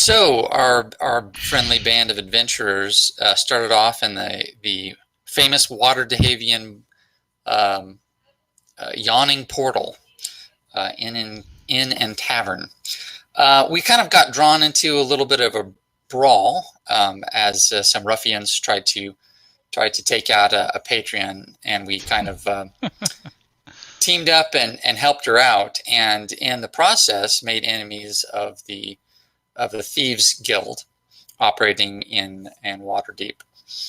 So our friendly band of adventurers started off in the famous Waterdehavian um, yawning portal in and tavern. We kind of got drawn into a little bit of a brawl as some ruffians tried to take out a Patreon, and we kind of teamed up and helped her out, and in the process made enemies of the Thieves Guild operating in Waterdeep.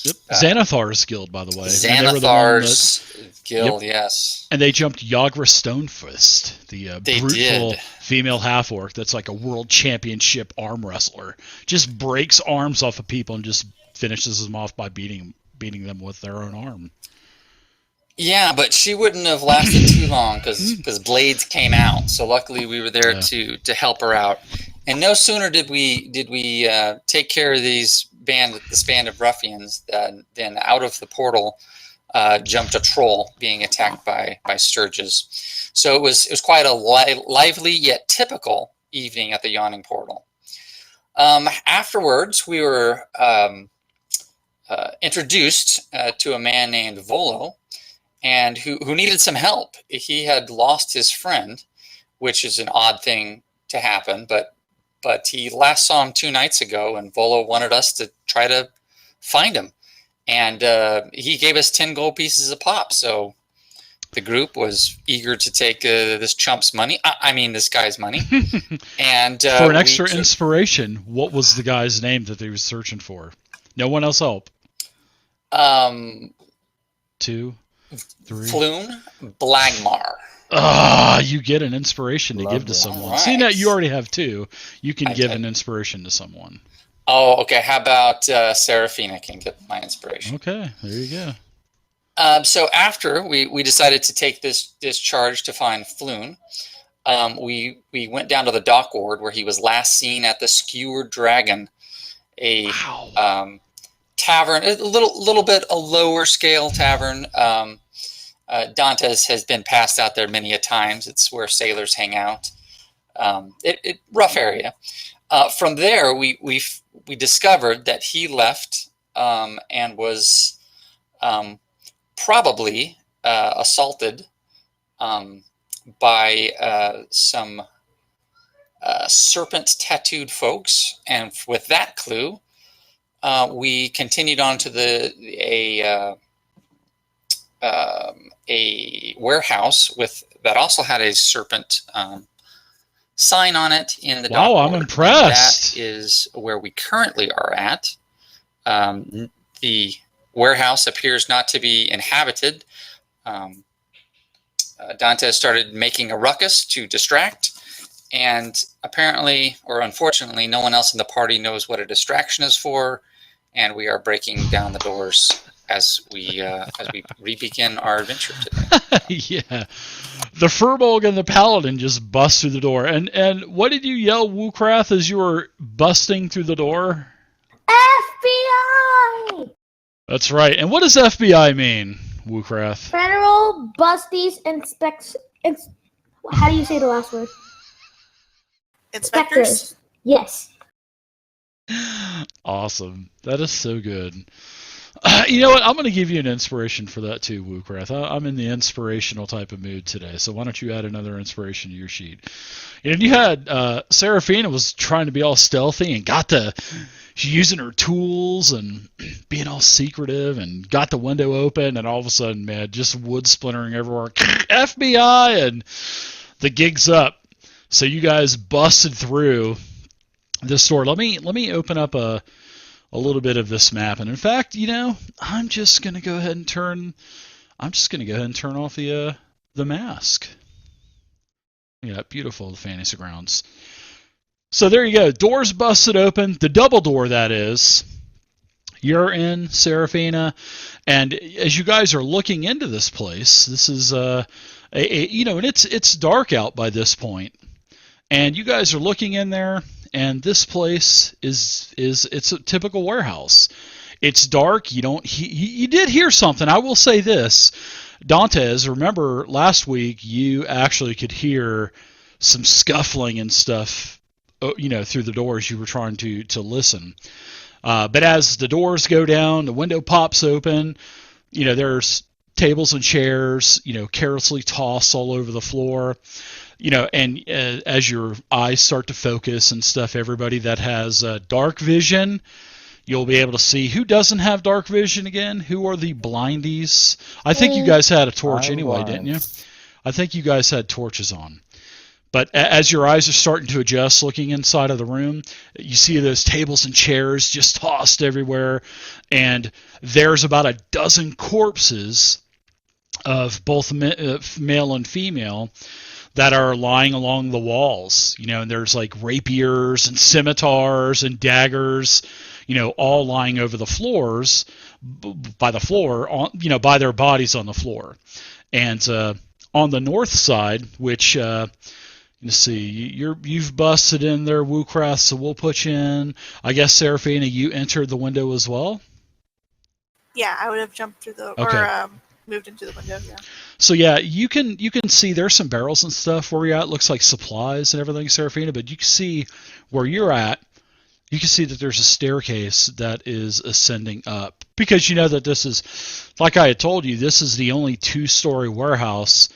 Yep. Xanathar's guild, by the way. Xanathar's guild, yep. Yes. And they jumped Yagra Stonefist, the bruteful female half-orc that's like a world championship arm wrestler. Just breaks arms off of people and just finishes them off by beating them with their own arm. Yeah, but she wouldn't have lasted too long because blades came out. So luckily we were there to help her out. And no sooner did we take care of this band of ruffians than out of the portal jumped a troll being attacked by sturges. So it was quite a lively yet typical evening at the Yawning Portal. Afterwards, we were introduced to a man named Volo, and who needed some help. He had lost his friend, which is an odd thing to happen, but he last saw him 2 nights ago, and Volo wanted us to try to find him. And he gave us 10 gold pieces a pop, so the group was eager to take this chump's money. I mean, this guy's money. And for an extra inspiration, what was the guy's name that they were searching for? No one else help. 2, 3. Floon Blagmar. You get an inspiration to give to someone. Right. See, now you already have 2. You can give an inspiration to someone. Oh, okay. How about Seraphina can get my inspiration? Okay, there you go. So after we decided to take this charge to find Floon, we went down to the dock ward where he was last seen at the Skewered Dragon, a tavern, a little bit a lower scale tavern. Dantes has been passed out there many a times. It's where sailors hang out. Rough area. From there, we discovered that he left and was probably assaulted by some serpent tattooed folks. And with that clue, we continued on to a warehouse that also had a serpent sign on it in the dock. Wow, I'm impressed. That is where we currently are at. The warehouse appears not to be inhabited. Dante started making a ruckus to distract, and apparently, or unfortunately, no one else in the party knows what a distraction is for, and we are breaking down the doors as we re-begin our adventure today. Yeah. The Furbolg and the Paladin just bust through the door. And what did you yell, Wookrath, as you were busting through the door? FBI! That's right. And what does FBI mean, Wookrath? Federal Busties Inspection. How do you say the last word? Inspectors? Yes. Awesome. That is so good. You know what? I'm going to give you an inspiration for that too, Wookrath. I'm in the inspirational type of mood today, so why don't you add another inspiration to your sheet? And you had Seraphina was trying to be all stealthy and she's using her tools and being all secretive and got the window open, and all of a sudden, man, just wood splintering everywhere. FBI, and the gig's up. So you guys busted through this door. Let me open up a little bit of this map, and in fact, I'm just gonna go ahead and turn off the mask. Yeah, beautiful, the Fantasy Grounds. So there you go. Doors busted open. The double door, that is. You're in, Seraphina, and as you guys are looking into this place, this is and it's dark out by this point, and you guys are looking in there. And this place it's a typical warehouse. It's dark. You did hear something. I will say this, Dantes. Remember last week you actually could hear some scuffling and stuff through the doors you were trying to listen. But as the doors go down, the window pops open. There's tables and chairs, carelessly tossed all over the floor. And as your eyes start to focus and stuff, everybody that has dark vision, you'll be able to see. Who doesn't have dark vision again? Who are the blindies? I think you guys had a torch anyway, didn't you? I think you guys had torches on. But as your eyes are starting to adjust, looking inside of the room, you see those tables and chairs just tossed everywhere, and there's about a dozen corpses of both male and female that are lying along the walls. And there's like rapiers and scimitars and daggers, all lying over the floors, by the floor, by their bodies on the floor. And on the north side, which let's see, you've busted in there, Woocraft, so we'll put you in. I guess, Seraphina, you entered the window as well? Yeah, I would have jumped through the okay. or moved into the window. Yeah. So yeah, you can see there's some barrels and stuff where you're at. It looks like supplies and everything, Seraphina. But you can see where you're at. You can see that there's a staircase that is ascending up, because you know that this is, like I had told you, this is the only 2-story warehouse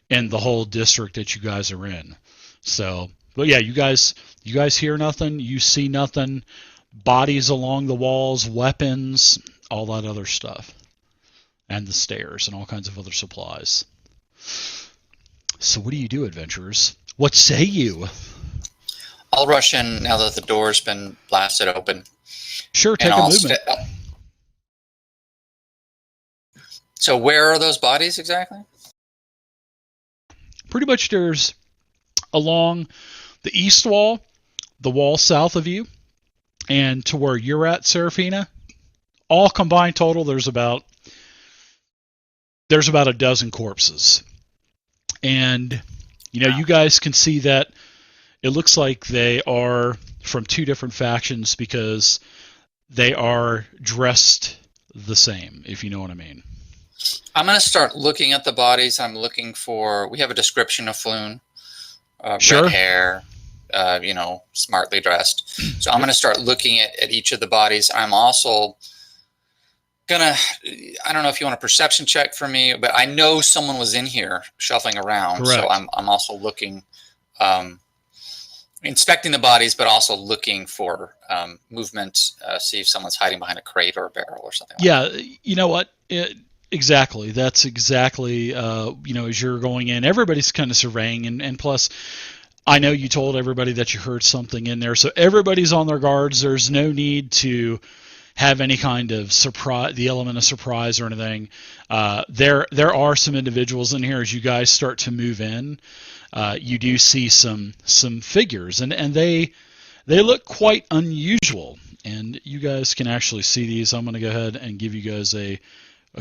in the whole district that you guys are in. So, but yeah, you guys hear nothing, you see nothing, bodies along the walls, weapons, all that other stuff, and the stairs and all kinds of other supplies. So what do you do, adventurers? What say you? I'll rush in now that the door's been blasted open. Sure, take a movement. So where are those bodies exactly? Pretty much there's along the east wall, the wall south of you, and to where you're at, Seraphina. All combined total, there's about a dozen corpses. And, you guys can see that it looks like they are from 2 different factions, because they are dressed the same, if you know what I mean. I'm going to start looking at the bodies. I'm looking for, we have a description of Floon. Sure. Red hair, smartly dressed. So I'm going to start looking at each of the bodies. I'm also going to, I don't know if you want a perception check for me, but I know someone was in here shuffling around. Correct. So I'm also looking, inspecting the bodies, but also looking for movement, see if someone's hiding behind a crate or a barrel or something like that. Yeah, you know what? Exactly. That's exactly, as you're going in, everybody's kind of surveying. And plus, I know you told everybody that you heard something in there. So everybody's on their guards. There's no need to have any kind of surprise, the element of surprise or anything. There are some individuals in here as you guys start to move in. You do see some figures, and they look quite unusual. And you guys can actually see these. I'm going to go ahead and give you guys a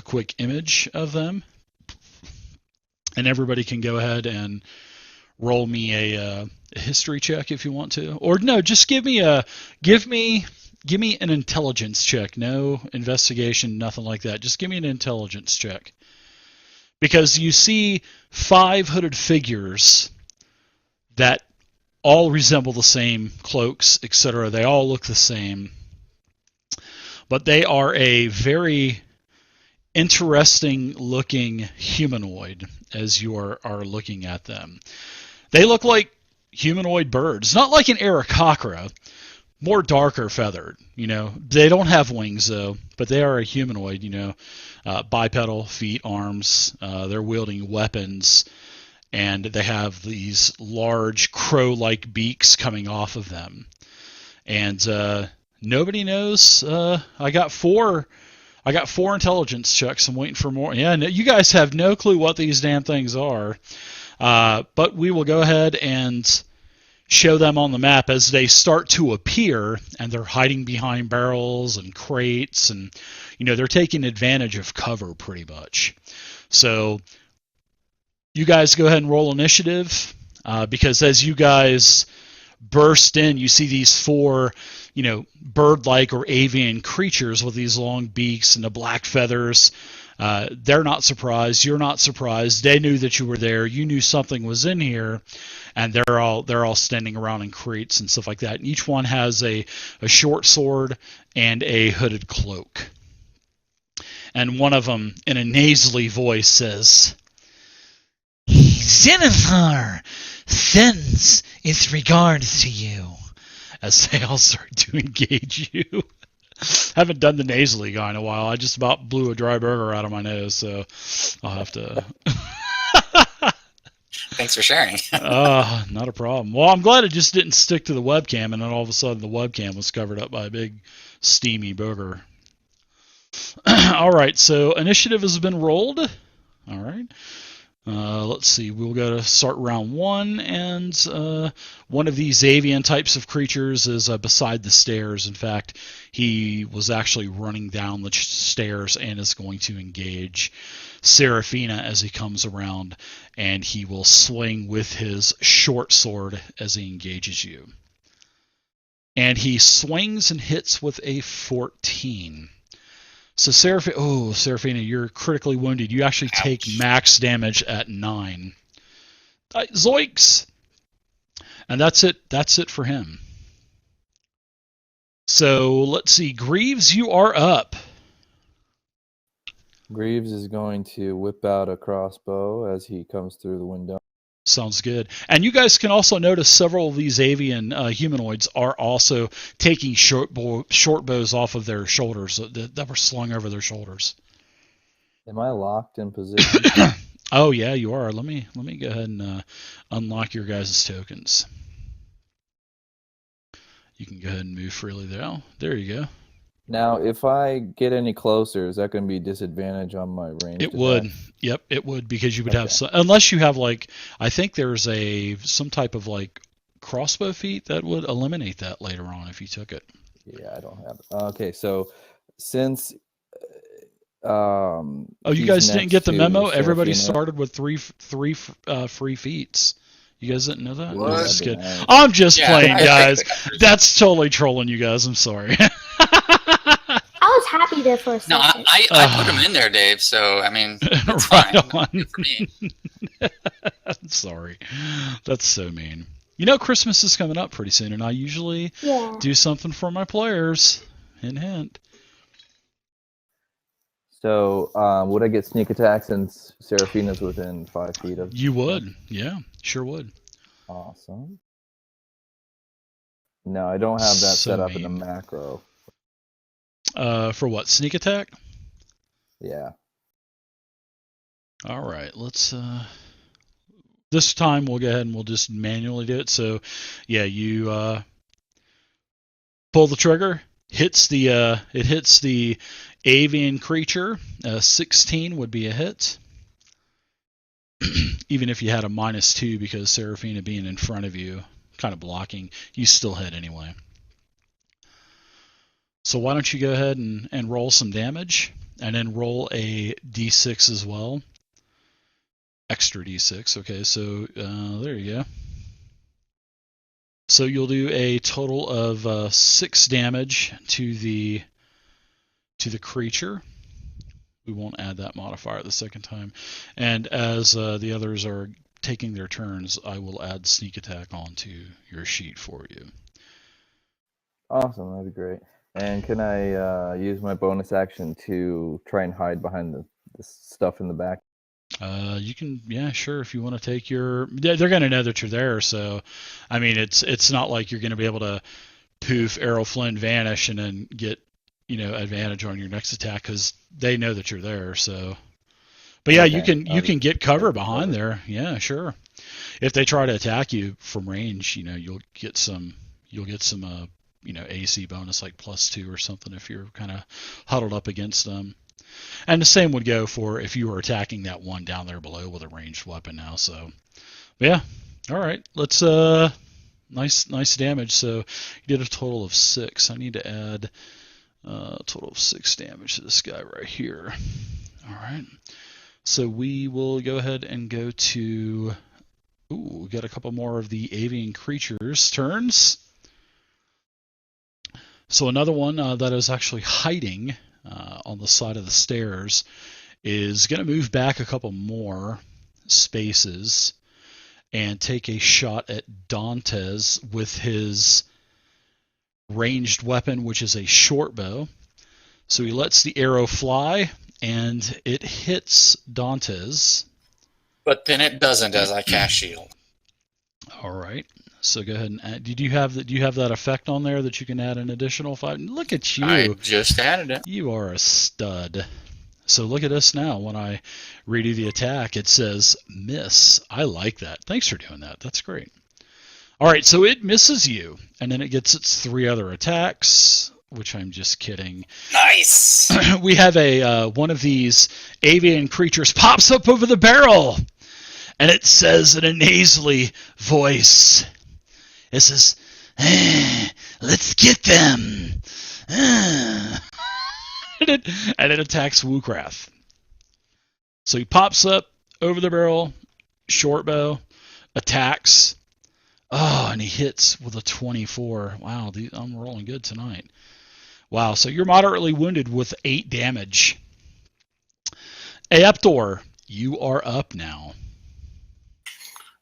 quick image of them, and everybody can go ahead and roll me a history check if you want to, or no, just give me an intelligence check. No investigation, nothing like that. Just give me an intelligence check, because you see 5 hooded figures that all resemble the same cloaks, etc. They all look the same, but they are a very interesting looking humanoid as you are looking at them. They look like humanoid birds, not like an Aarakocra, more darker feathered. They don't have wings though, but they are a humanoid. Bipedal feet, arms. They're wielding weapons, and they have these large crow-like beaks coming off of them. And nobody knows. I got four intelligence checks. I'm waiting for more. Yeah, no, you guys have no clue what these damn things are. But we will go ahead and show them on the map as they start to appear, and they're hiding behind barrels and crates, and they're taking advantage of cover pretty much. So you guys go ahead and roll initiative, because as you guys burst in, you see these 4 bird-like or avian creatures with these long beaks and the black feathers. They're not surprised. You're not surprised. They knew that you were there. You knew something was in here, and they're all standing around in crates and stuff like that. And each one has a short sword and a hooded cloak. And one of them, in a nasally voice, says, "Xanathar sends its regards to you," as they all start to engage you. Haven't done the nasally guy in a while. I just about blew a dry burger out of my nose, so I'll have to. Thanks for sharing. Not a problem. Well, I'm glad it just didn't stick to the webcam, and then all of a sudden the webcam was covered up by a big steamy booger. All right, so initiative has been rolled. All right. Let's see. We'll go to start round 1, and one of these avian types of creatures is beside the stairs. In fact, he was actually running down the stairs and is going to engage Seraphina as he comes around, and he will swing with his short sword as he engages you. And he swings and hits with a 14. So Seraphina, you're critically wounded. You actually take max damage at 9. Zoinks! And that's it. That's it for him. So let's see. Greaves, you are up. Greaves is going to whip out a crossbow as he comes through the window. Sounds good. And you guys can also notice several of these avian humanoids are also taking short bows off of their shoulders that were slung over their shoulders. Am I locked in position? Oh yeah, you are. Let me go ahead and unlock your guys' tokens. You can go ahead and move freely there. Oh, there you go. Now, if I get any closer, is that going to be a disadvantage on my range? It would. Attack? Yep, it would, because you would have some, unless you have like, I think there's some type of like crossbow feat that would eliminate that later on if you took it. Yeah, I don't have it. Okay, so since oh, you guys didn't get the memo? Everybody Seraphina. started with three free feats. You guys didn't know that? What? No, just kidding. I'm just playing, guys. That's totally trolling you guys. I'm sorry. I was happy there for a second. No, I put him in there, Dave. So I mean, it's Right fine. on. Good for me. I'm sorry. That's so mean. You know, Christmas is coming up pretty soon, and I usually do something for my players. Hint, hint. So, would I get sneak attack since Seraphina's within 5 feet of? You would. Yeah, sure would. Awesome. No, I don't have that So set up in the mean. macro. For what? Sneak attack? Yeah. All right, let's this time we'll go ahead and we'll just manually do it. So yeah, you pull the trigger, hits the it hits the avian creature. 16 would be a hit. Even if you had a -2, because Seraphina being in front of you, kind of blocking, you still hit anyway. So why don't you go ahead and roll some damage, and then roll a d6 as well. Extra d6. Okay, so there you go. So you'll do a total of 6 damage to the creature. We won't add that modifier the second time. And as the others are taking their turns, I will add sneak attack onto your sheet for you. Awesome, that'd be great. And can I use my bonus action to try and hide behind the stuff in the back? You can, yeah, sure. If you want to take your, they're going to know that you're there. So, I mean, it's not like you're going to be able to poof, arrow, flint, vanish, and then get, advantage on your next attack because they know that you're there. So, but yeah, Okay. you can get cover behind there. Yeah, sure. If they try to attack you from range, you'll get some AC bonus like +2 or something if you're kind of huddled up against them. And the same would go for if you were attacking that one down there below with a ranged weapon now. So, yeah. All right. Let's nice damage. So you did a total of 6. I need to add a total of 6 damage to this guy right here. All right. So we will go ahead and go to. Ooh, we got a couple more of the avian creatures' turns. So another one that is actually hiding on the side of the stairs is going to move back a couple more spaces and take a shot at Dantes with his ranged weapon, which is a short bow. So he lets the arrow fly, and it hits Dantes. But then it doesn't as I cast shield. All right. So go ahead and add. Do you have that effect on there that you can add an additional 5? Look at you. I just added it. You are a stud. So look at us now. When I redo the attack, it says miss. I like that. Thanks for doing that. That's great. All right, so it misses you, and then it gets its 3 other attacks, which I'm just kidding. Nice. We have a one of these avian creatures pops up over the barrel, and it says in a nasally voice, it says, "Let's get them." and it attacks Wookrath. So he pops up over the barrel, short bow, attacks. Oh, and he hits with a 24. Wow, I'm rolling good tonight. Wow, so you're moderately wounded with 8 damage. Aeptor, you are up now.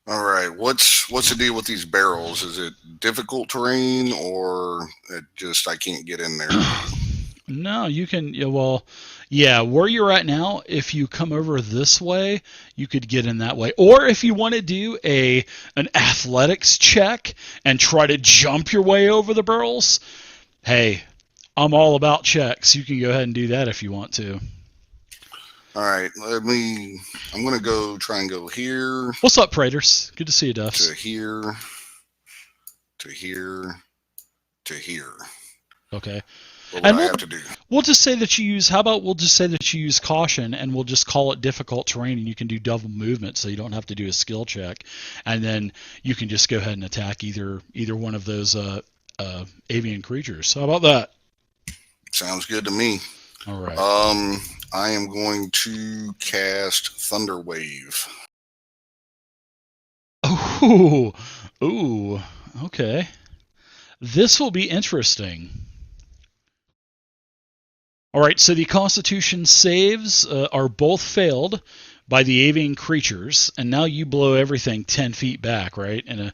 All right, what's the deal with these barrels? Is it difficult terrain, or it just I can't get in there? No, you can. Well, yeah, where you're at now, if you come over this way, you could get in that way. Or if you want to do an athletics check and try to jump your way over the barrels, hey, I'm all about checks. You can go ahead and do that if you want to. All right, I'm going to try and go here. What's up, Praetors? Good to see you, Duffs. To here, to here, to here. Okay. What would I have to do? We'll just say that you use. How about we'll just say that you use caution, and we'll just call it difficult terrain, and you can do double movement, so you don't have to do a skill check, and then you can just go ahead and attack either one of those avian creatures. How about that? Sounds good to me. All right. I am going to cast Thunder Wave. Ooh, okay. This will be interesting. All right, so the Constitution saves are both failed by the avian creatures, and now you blow everything 10 feet back, right, in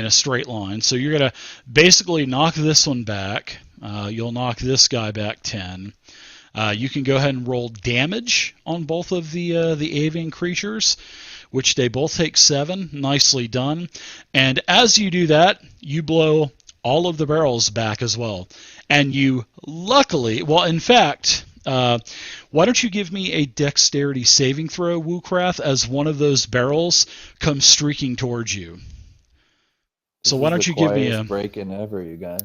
a straight line. So you're gonna basically knock this one back. You'll knock this guy back 10. You can go ahead and roll damage on both of the avian creatures, which they both take 7. Nicely done. And as you do that, you blow all of the barrels back as well. And you luckily, well, in fact, why don't you give me a dexterity saving throw, Wookrath, as one of those barrels comes streaking towards you. So why don't you give me a break in ever, you guys?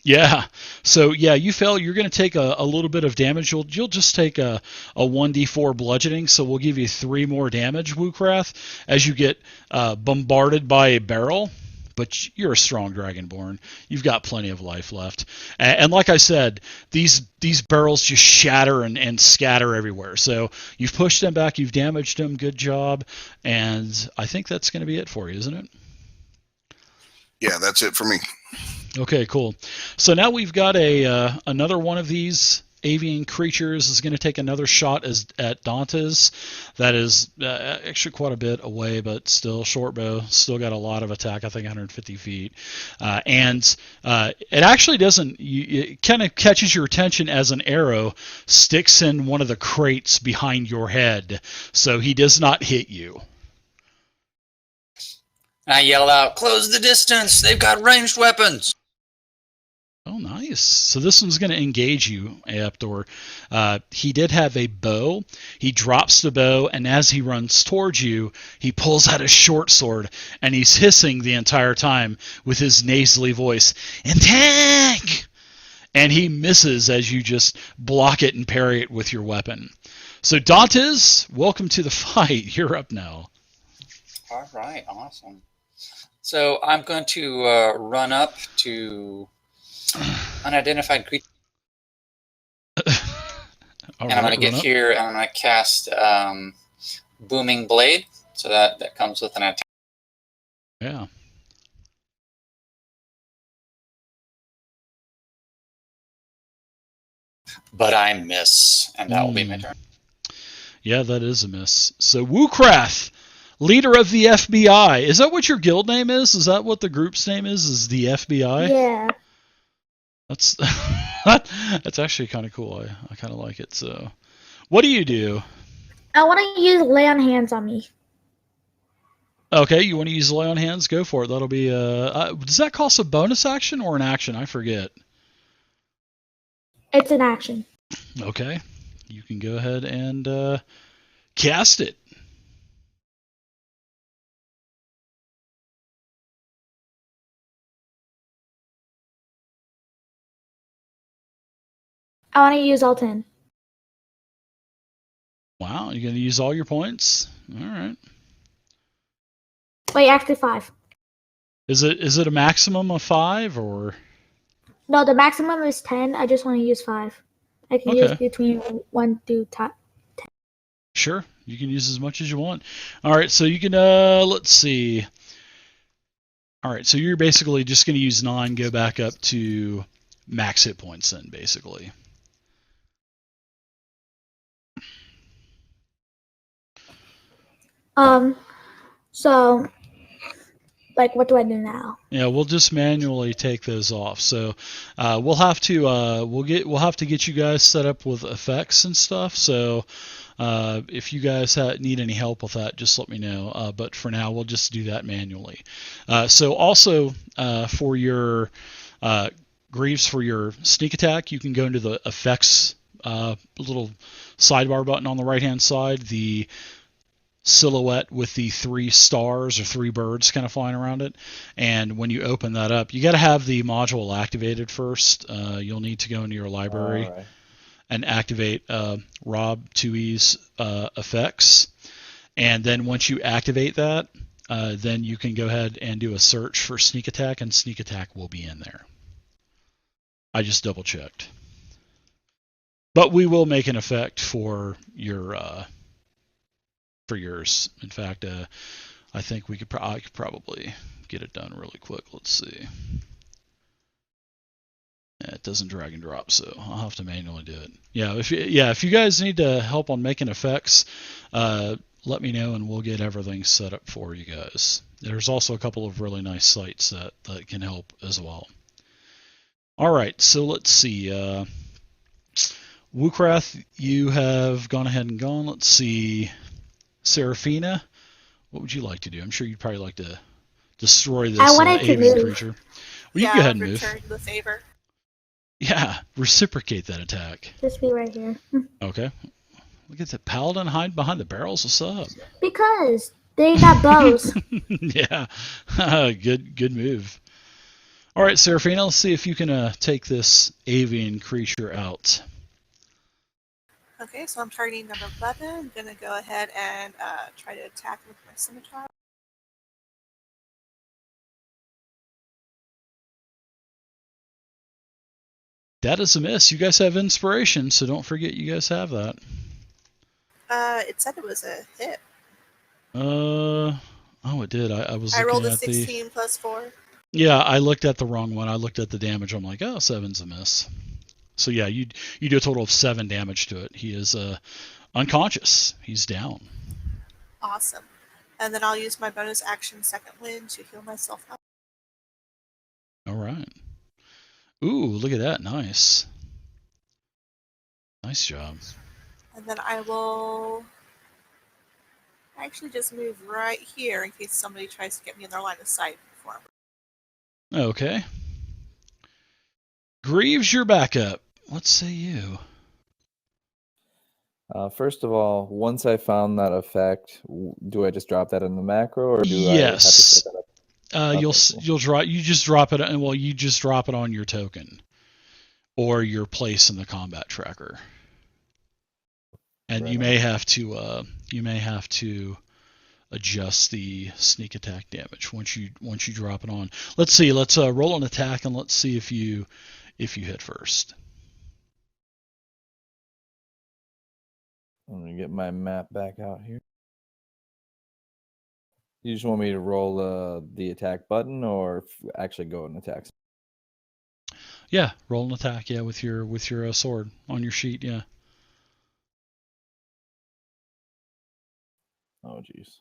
Yeah. So yeah, you fail. You're going to take a little bit of damage. You'll just take a 1d4 bludgeoning. So we'll give you 3 more damage, Wookrath, as you get bombarded by a barrel. But you're a strong dragonborn. You've got plenty of life left. And like I said, these barrels just shatter and scatter everywhere. So you've pushed them back. You've damaged them. Good job. And I think that's going to be it for you, isn't it? Yeah, that's it for me. Okay, cool. So now we've got another one of these avian creatures is going to take another shot at Dantes. That is actually quite a bit away, but still short bow. Still got a lot of attack. I think 150 feet. And it actually doesn't. It kind of catches your attention as an arrow sticks in one of the crates behind your head. So he does not hit you. I yell out, "Close the distance! They've got ranged weapons!" Oh, nice. So this one's going to engage you, Aeptor. He did have a bow. He drops the bow, and as he runs towards you, he pulls out a short sword, and he's hissing the entire time with his nasally voice, "Attack!" And he misses as you just block it and parry it with your weapon. So Dantes, welcome to the fight. You're up now. All right, awesome. So I'm going to run up to unidentified creature. And I'm going to get here and I'm going to cast Booming Blade. So that comes with an attack. Yeah. But I miss, and that will be my turn. Yeah, that is a miss. So Wookrath, leader of the FBI. Is that what your guild name is? Is that what the group's name is? Is the FBI? Yeah. That's that's actually kind of cool. I kind of like it. So, what do you do? I want to use lay on hands on me. Okay, you want to use lay on hands? Go for it. That'll be does that cost a bonus action or an action? I forget. It's an action. Okay, you can go ahead and cast it. I want to use all 10. Wow, you're gonna use all your points. All right. Wait, actually 5. Is it a maximum of 5 or? No, the maximum is 10. I just want to use 5. I can use Okay. between 1 to 10. Sure, you can use as much as you want. All right, so you can let's see. All right, so you're basically just going to use 9, go back up to max hit points then, basically. So, like, what do I do now? Yeah, we'll just manually take those off. So we'll have to we'll have to get you guys set up with effects and stuff. So if you guys need any help with that, just let me know. But for now, we'll just do that manually. So also for your Greaves, for your sneak attack, you can go into the effects little sidebar button on the right hand side. The silhouette with the 3 stars or 3 birds kind of flying around it, and when you open that up, you got to have the module activated first. You'll need to go into your library and activate Rob 2E's effects, and then once you activate that, then you can go ahead and do a search for sneak attack, and sneak attack will be in there. I just double checked, but we will make an effect for your for yours. In fact, I think I could probably get it done really quick. Let's see. Yeah, it doesn't drag and drop, so I'll have to manually do it. Yeah, if you guys need help on making effects, let me know and we'll get everything set up for you guys. There's also a couple of really nice sites that can help as well. All right, so let's see. Wookrath, you have gone ahead and gone. Let's see. Seraphina, what would you like to do? I'm sure you'd probably like to destroy this I wanted to avian move. creature. Well, you Yeah, can go ahead and return move. the favor. Yeah, reciprocate that attack. Just be right here. Okay. Look at the paladin hide behind the barrels. What's up? Because they got bows. Yeah, good move. All right, Seraphina, let's see if you can take this avian creature out. Okay, so I'm targeting number 11. I'm going to go ahead and try to attack with my scimitar. That is a miss. You guys have inspiration, so don't forget you guys have that. It said it was a hit. Oh, it did. I was I looking rolled a at 16 plus 4. Yeah, I looked at the wrong one. I looked at the damage. I'm like, oh, 7's a miss. So yeah, you do a total of 7 damage to it. He is unconscious. He's down. Awesome. And then I'll use my bonus action second wind to heal myself up. All right. Ooh, look at that. Nice. Nice job. And then I will actually just move right here in case somebody tries to get me in their line of sight before I'm... Okay. Greaves, you're back up. What say you? First of all, once I found that effect, do I just drop that in the macro, or do I have to Yes. set that up? Okay, You'll cool. drop. You just drop it. Well, you just drop it on your token, or your place in the combat tracker. And Right you on. may have to adjust the sneak attack damage once you drop it on. Let's see. Let's roll an attack and let's see if you hit first. I'm gonna get my map back out here. You just want me to roll the attack button, or actually go and attack? Yeah, roll an attack. Yeah, with your sword on your sheet. Yeah. Oh, jeez.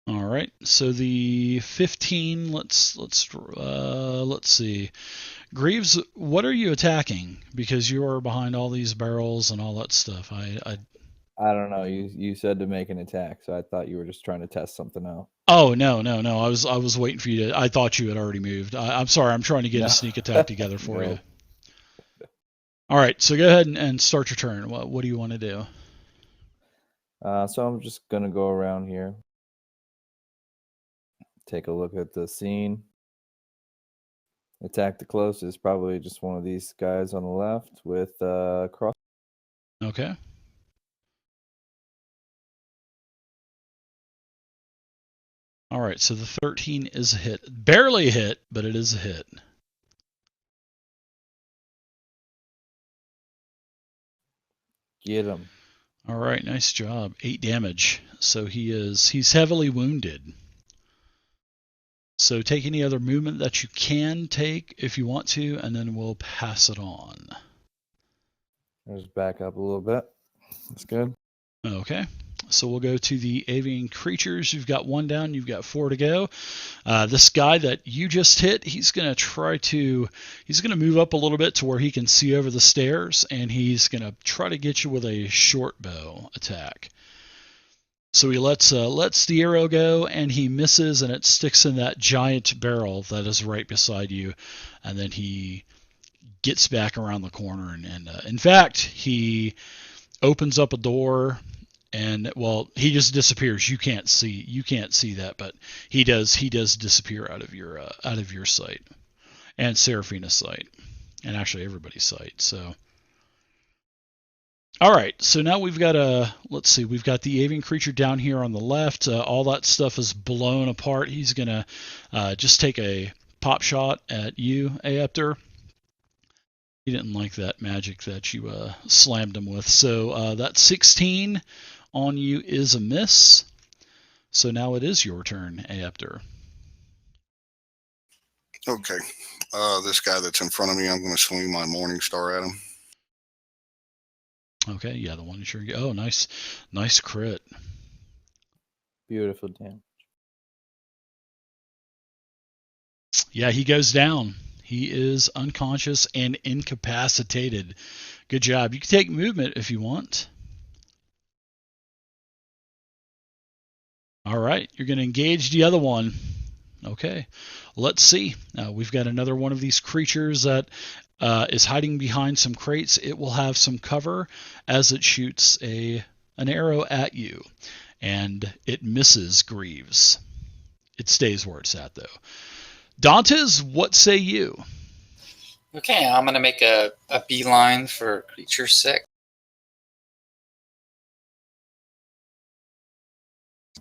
All right. So the 15. Let's see. Greaves, what are you attacking? Because you are behind all these barrels and all that stuff. I don't know. You said to make an attack, so I thought you were just trying to test something out. Oh no. I was waiting for you to. I thought you had already moved. I'm sorry. I'm trying to get No. a sneak attack together for No. you. All right. So go ahead and start your turn. What do you want to do? So I'm just gonna go around here, take a look at the scene. Attack the closest, probably just one of these guys on the left with cross. Okay. All right. So the 13 is a hit. Barely a hit, but it is a hit. Get him. All right. Nice job. 8 damage. So he's heavily wounded. So take any other movement that you can take if you want to, and then we'll pass it on. Let's back up a little bit. That's good. Okay. So we'll go to the avian creatures. You've got 1 down. You've got 4 to go. This guy that you just hit, he's going to move up a little bit to where he can see over the stairs, and he's going to try to get you with a short bow attack. So he lets the arrow go, and he misses, and it sticks in that giant barrel that is right beside you, and then he gets back around the corner, and in fact, he opens up a door, and well, he just disappears. You can't see that, but he does disappear out of your sight, and Seraphina's sight, and actually everybody's sight. So. All right, so now we've got we've got the avian creature down here on the left. All that stuff is blown apart. He's gonna just take a pop shot at you, Aeptor. He didn't like that magic that you slammed him with. So that 16 on you is a miss. So now it is your turn, Aeptor. Okay. This guy that's in front of me, I'm going to swing my Morning Star at him. Okay, yeah, the one you sure get. Oh, nice crit. Beautiful damage. Yeah, he goes down. He is unconscious and incapacitated. Good job. You can take movement if you want. All right, you're going to engage the other one. Okay, let's see. We've got another one of these creatures that is hiding behind some crates. It will have some cover as it shoots an arrow at you, and it misses Greaves. It stays where it's at, though. Dantes, what say you? Okay, I'm going to make a beeline for creature 6.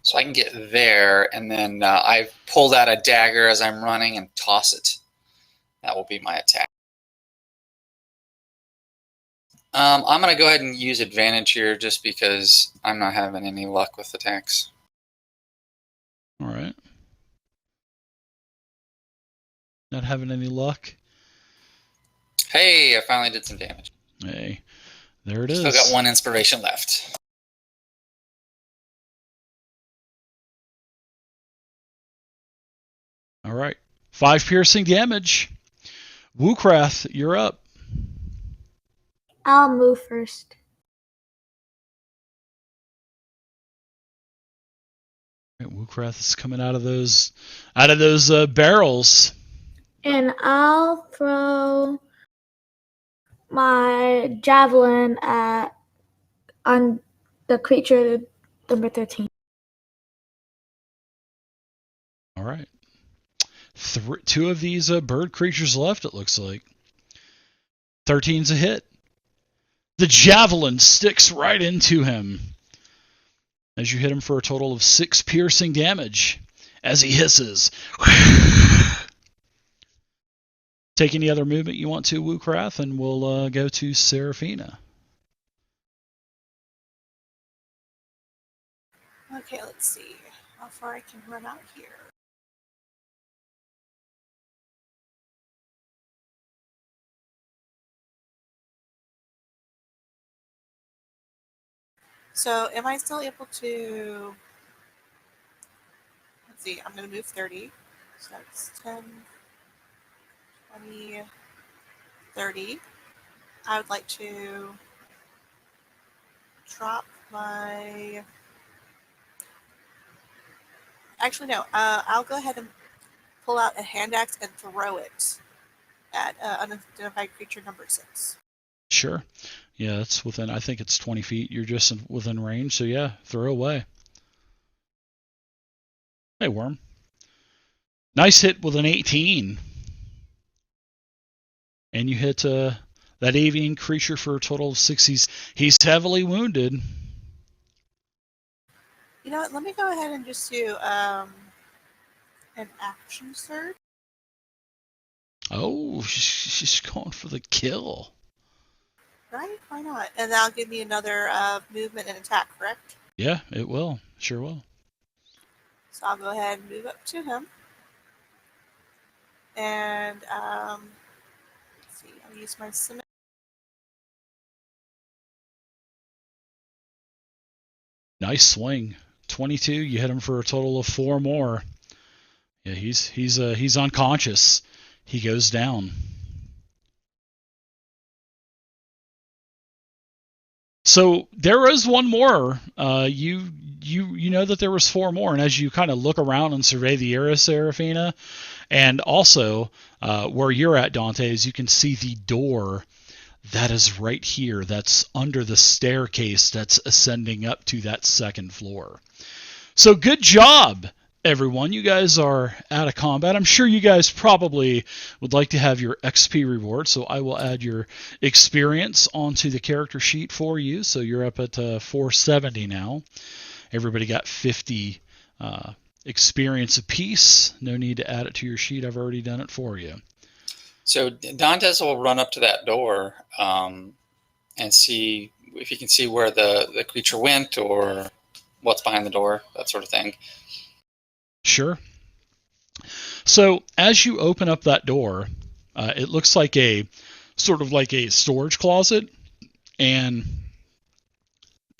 So I can get there, and then I pulled out a dagger as I'm running and toss it. That will be my attack. I'm going to go ahead and use advantage here just because I'm not having any luck with attacks. All right. Not having any luck? Hey, I finally did some damage. Hey, there it is. Still got 1 inspiration left. All right. 5 piercing damage. Wookrath, you're up. I'll move first. Right, Wookrath is coming out of those barrels. And I'll throw my javelin on the creature number 13. All right. 2 of these bird creatures left, it looks like. 13's a hit. The javelin sticks right into him as you hit him for a total of 6 piercing damage as he hisses. Take any other movement you want to, Wookrath, and we'll go to Seraphina. Okay, let's see. How far I can run out here. So am I still able to, let's see, I'm going to move 30. So that's 10, 20, 30. I would like to drop my, actually no, I'll go ahead and pull out a hand axe and throw it at unidentified creature number 6. Sure. Yeah, that's within, I think it's 20 feet. You're just within range. So yeah, throw away. Hey, Worm. Nice hit with an 18. And you hit that avian creature for a total of 6. He's heavily wounded. You know what? Let me go ahead and just do an action surge. Oh, she's going for the kill. Right? Why not? And that'll give me another movement and attack, correct? Yeah, it will. Sure will. So I'll go ahead and move up to him. And let's see, I'll use my scimitar. Nice swing. 22. You hit him for a total of 4 more. Yeah, he's unconscious. He goes down. So there is one more. You know that there was 4 more, and as you kind of look around and survey the area, Serafina, and also where you're at, Dante, as you can see the door that is right here. That's under the staircase that's ascending up to that 2nd floor. So good job, everyone. You guys are out of combat. I'm sure you guys probably would like to have your XP reward, so I will add your experience onto the character sheet for you. So you're up at 470 now. Everybody got 50 experience apiece. No need to add it to your sheet. I've already done it for you. So Dantes will run up to that door and see if he can see where the creature went or what's behind the door, that sort of thing. Sure. So as you open up that door, it looks like a sort of like a storage closet, and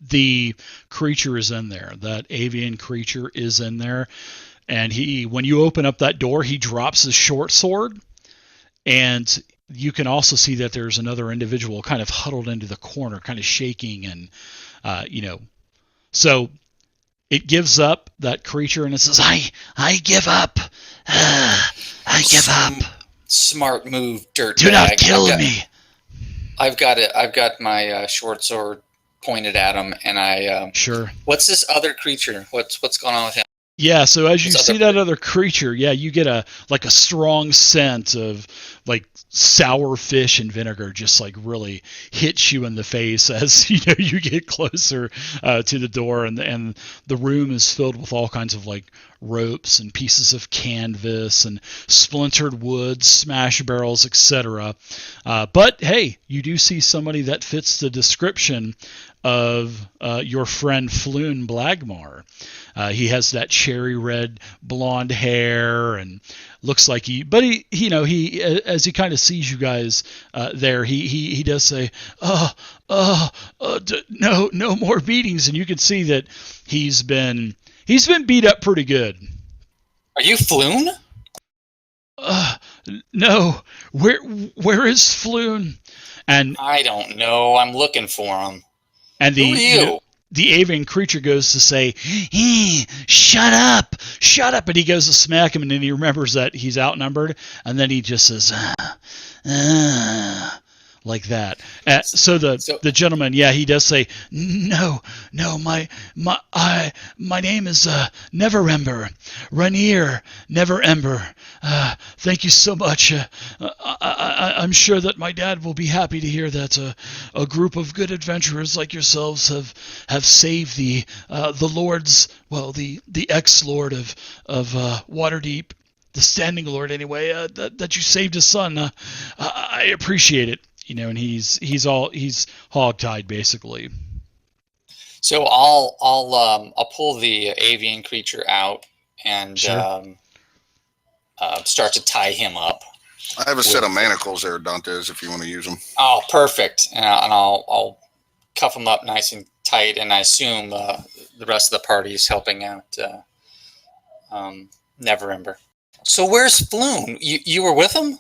the creature is in there. That avian creature is in there, and when you open up that door, he drops his short sword, and you can also see that there's another individual kind of huddled into the corner, kind of shaking, and so it gives up that creature, and it says, I give up. I give up. Smart move, dirtbag. Do not kill me. I've got it. I've got my short sword pointed at him, and Sure. What's this other creature? What's going on with him? Yeah, so as you see that other creature, yeah, you get a strong scent of like sour fish and vinegar just like really hits you in the face as you get closer to the door, and the room is filled with all kinds of like ropes and pieces of canvas and splintered wood, smash barrels, etc. But hey, you do see somebody that fits the description of your friend Floon Blagmar. He has that cherry red blonde hair and looks like he as he kind of sees you guys there, he does say, no more beatings, and you can see that he's been beat up pretty good. Are you Floon? No. Where is Floon? And I don't know. I'm looking for him. And who are you? The avian creature goes to say, shut up, and he goes to smack him, and then he remembers that he's outnumbered, and then he just says, like that. So the gentleman, yeah, he does say, no, my name is Neverember, Rainier Neverember. Thank you so much. I'm sure that my dad will be happy to hear that a group of good adventurers like yourselves have saved the lords, well, the ex-lord of Waterdeep, the standing lord anyway, that you saved his son. I appreciate it. And he's hogtied basically. So I'll pull the avian creature out and Sure. start to tie him up. I have a set of manacles there, Dantes, if you want to use them. Oh, perfect. And I'll cuff him up nice and tight, and I assume the rest of the party is helping out Neverember. So where's Floon? You were with him?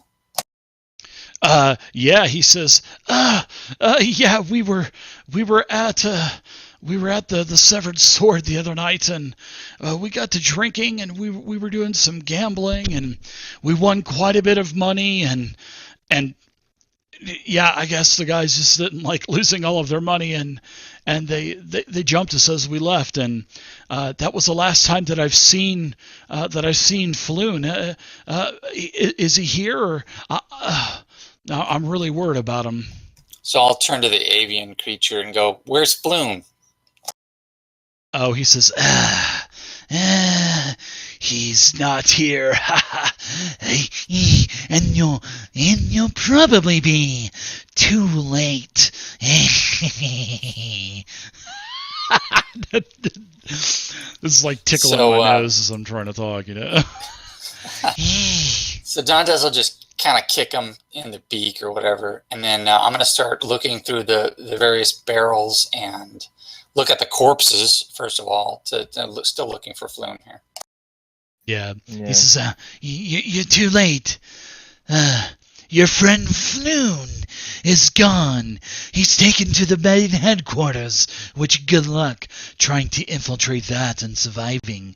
Yeah, he says, yeah, we were at the Severed Sword the other night, and we got to drinking, and we were doing some gambling, and we won quite a bit of money, and yeah, I guess the guys just didn't like losing all of their money, and they jumped us as we left, and that was the last time that I've seen Floon. Is he here? Or, I'm really worried about him. So I'll turn to the avian creature and go, "Where's Floon?" Oh, he says, he's not here. and you'll probably be too late. This is like tickling my nose as I'm trying to talk, you know. So Dantes will just kind of kick him in the beak or whatever, and then I'm going to start looking through the various barrels and look at the corpses first of all. Still looking for Floon here. Yeah. He says, you're too late. Your friend Floon is gone. He's taken to the main headquarters, which good luck trying to infiltrate that and surviving.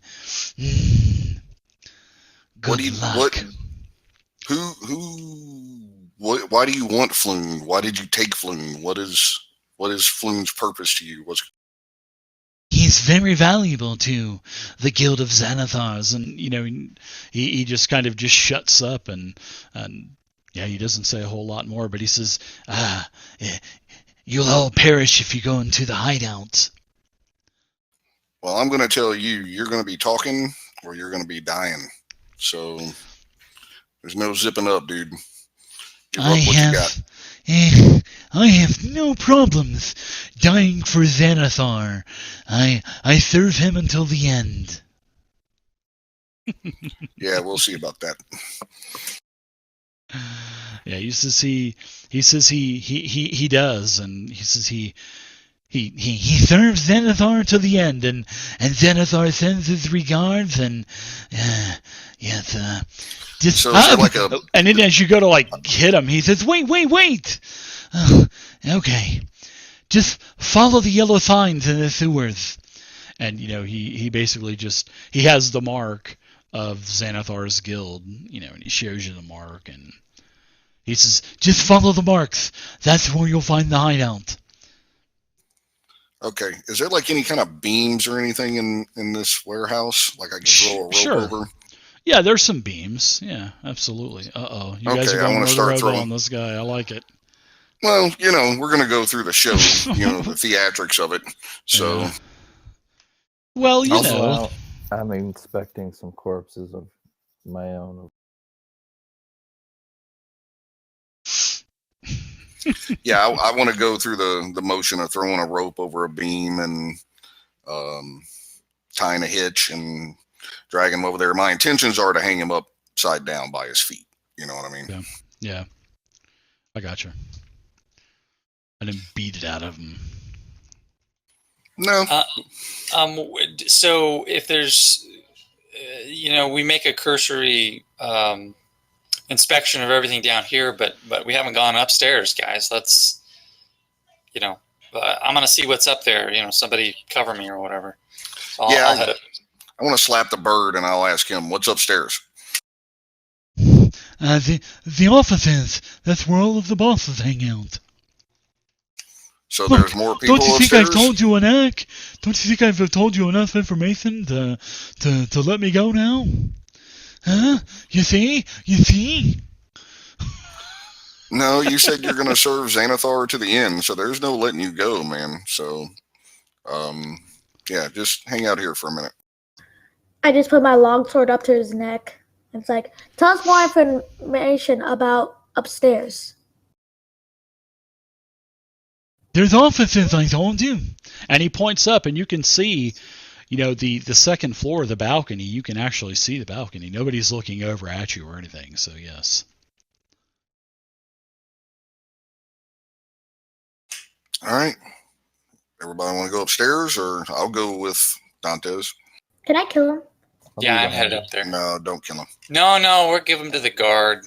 Good luck. Why do you want Floon? Why did you take Floon? What is Floon's purpose to you? He's very valuable to the Guild of Xanathars, and you know, he just kind of just shuts up and yeah, he doesn't say a whole lot more, but he says, you'll all perish if you go into the hideout. Well, I'm going to tell you, you're going to be talking or you're going to be dying. So there's no zipping up, dude. Give up what you got. I have no problems dying for Xanathar. I serve him until the end. Yeah, we'll see about that. Yeah, he says he does, and he says he serves Xanathar to the end, and Xanathar sends his regards, and just so like and then as you go to like hit him, he says, wait. Okay, just follow the yellow signs in the sewers, and you know he basically just he has the mark of Xanathar's guild, you know, and he shows you the mark, and he says, just follow the marks. That's where you'll find the hideout. Okay. Is there like any kind of beams or anything in this warehouse? Like I can throw a rope over? Yeah, there's some beams. Yeah, absolutely. You guys are going murder on this guy. I like it. Well, you know, we're going to go through the show, you know, the theatrics of it. So. Yeah. Well, you know. I'm inspecting some corpses of my own. Yeah, I want to go through the motion of throwing a rope over a beam and tying a hitch and dragging him over there. My intentions are to hang him upside down by his feet. You know what I mean? Yeah. I got you. And then beat it out of him. No. So if there's, you know, we make a cursory inspection of everything down here, but we haven't gone upstairs, guys. Let's, you know, I'm gonna see what's up there. You know, somebody cover me or whatever. So I'll head up. I want to slap the bird and I'll ask him what's upstairs. The offices. That's where all of the bosses hang out. So there's more people upstairs? Don't you think I've told you enough? Don't you think I've told you enough information to let me go now? Huh? You see? No, you said you're going to serve Xanathar to the end, so there's no letting you go, man. So, yeah, just hang out here for a minute. I just put my longsword up to his neck. It's like, tell us more information about upstairs. There's offices, I told you. And he points up, and you can see, the second floor of the balcony, you can actually see the balcony. Nobody's looking over at you or anything. So yes. All right. Everybody want to go upstairs, or I'll go with Dantes? Can I kill him? I'll Yeah, be I'm headed behind up there. No, don't kill him. No, we'll give him to the guard.